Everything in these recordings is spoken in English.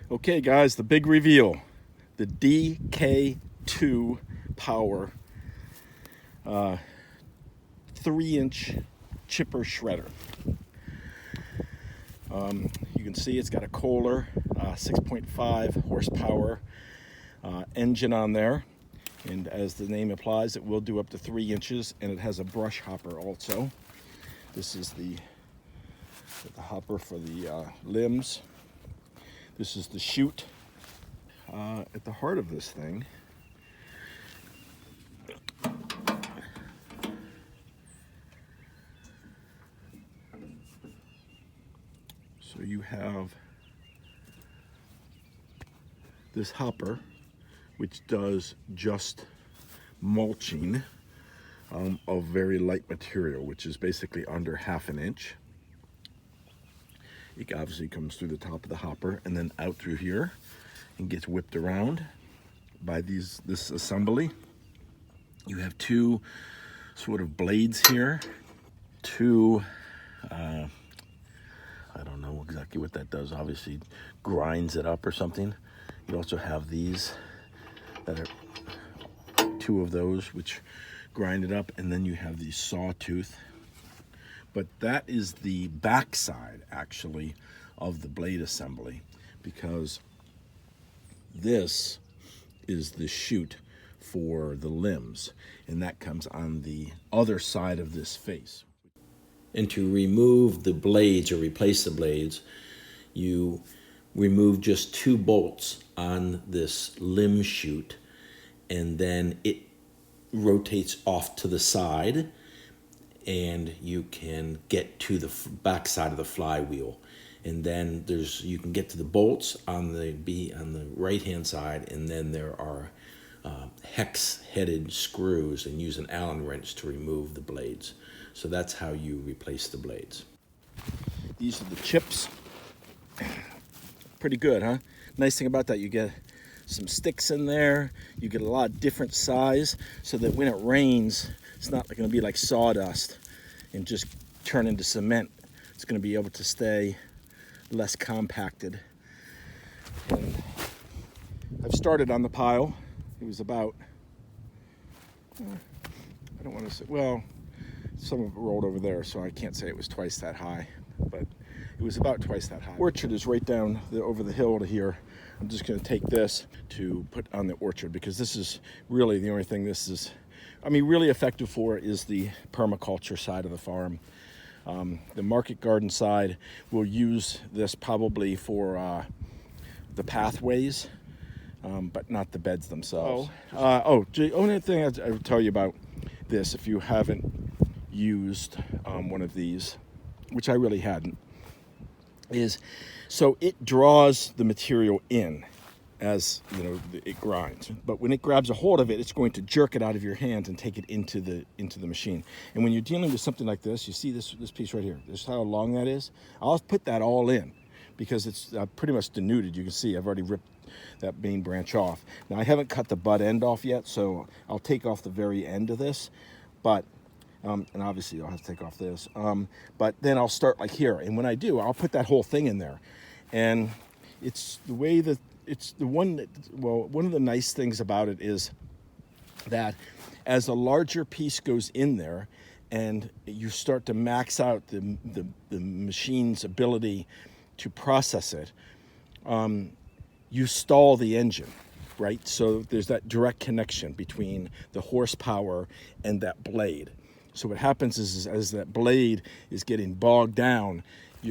Okay guys, the big reveal. The DK2 Power 3-inch chipper shredder. You can see it's got a Kohler 6.5 horsepower engine on there. And as the name implies, it will do up to 3 inches, and it has a brush hopper also. This is the hopper for the limbs. This is the chute. At the heart of this thing so you have this hopper, which does just mulching of very light material, which is basically under 1/2 inch. It obviously comes through the top of the hopper and then out through here and gets whipped around by this assembly. You have two sort of blades here, two I don't know exactly what that does, obviously grinds it up or something. You also have these that are two of those which grind it up, and then you have the sawtooth. But that is the backside actually of the blade assembly, because this is the chute for the limbs, and that comes on the other side of this face. And to remove the blades or replace the blades, you remove just 2 bolts on this limb chute, and then it rotates off to the side, and you can get to the back side of the flywheel. And then you can get to the bolts on the right hand side, and then there are hex-headed screws, and use an Allen wrench to remove the blades. So that's how you replace the blades. These are the chips. Pretty good, huh? Nice thing about that, you get some sticks in there. You get a lot of different size, so that when it rains, it's not going to be like sawdust and just turn into cement. It's going to be able to stay less compacted. And I've started on the pile. It was about, I don't want to say, well, some of it rolled over there, so I can't say it was twice that high, but it was about twice that high. Orchard is right down over the hill to here. I'm just going to take this to put on the orchard, because this is really the only thing this is, really effective for is the permaculture side of the farm. The market garden side will use this probably for the pathways, but not the beds themselves. The only thing I would tell you about this, if you haven't used one of these, which I really hadn't, is so it draws the material in as it grinds, but when it grabs a hold of it, it's going to jerk it out of your hands and take it into the machine. And when you're dealing with something like this, you see this piece right here, this is how long that is. I'll put that all in because it's pretty much denuded. You can see I've already ripped that main branch off. Now I haven't cut the butt end off yet, so I'll take off the very end of this, but and obviously I'll have to take off this, but then I'll start like here, and when I do, I'll put that whole thing in there. And it's the way that it's the one that, well, one of the nice things about it is that as a larger piece goes in there and you start to max out the machine's ability to process it, you stall the engine, right? So there's that direct connection between the horsepower and that blade. So what happens is as that blade is getting bogged down,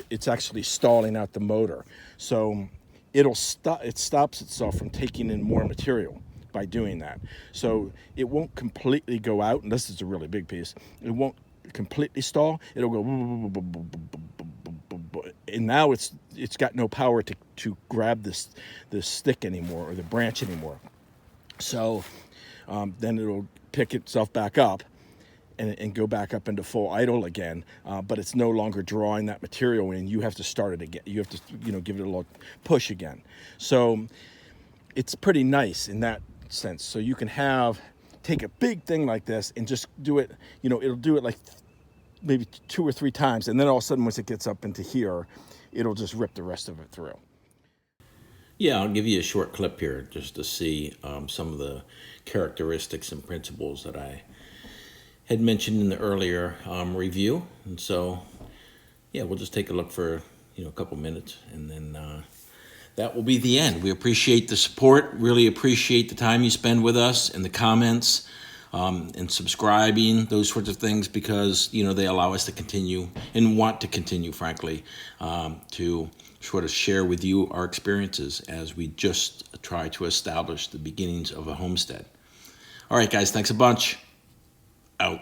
it's actually stalling out the motor. So it stops itself from taking in more material by doing that. So it won't completely go out, and this is a really big piece. It won't completely stall. It'll go, and now it's got no power to grab this stick anymore, or the branch anymore. So then it'll pick itself back up and go back up into full idle again, but it's no longer drawing that material in. You have to start it again. You have to, give it a little push again. So it's pretty nice in that sense. So you can take a big thing like this and just do it, it'll do it like maybe 2 or 3 times, and then all of a sudden once it gets up into here, it'll just rip the rest of it through. Yeah, I'll give you a short clip here just to see some of the characteristics and principles that I had mentioned in the earlier review. And so, yeah, we'll just take a look for a couple minutes, and then that will be the end. We appreciate the support, really appreciate the time you spend with us and the comments and subscribing, those sorts of things, because they allow us to continue and want to continue, frankly, to sort of share with you our experiences as we just try to establish the beginnings of a homestead. All right, guys, thanks a bunch. Out.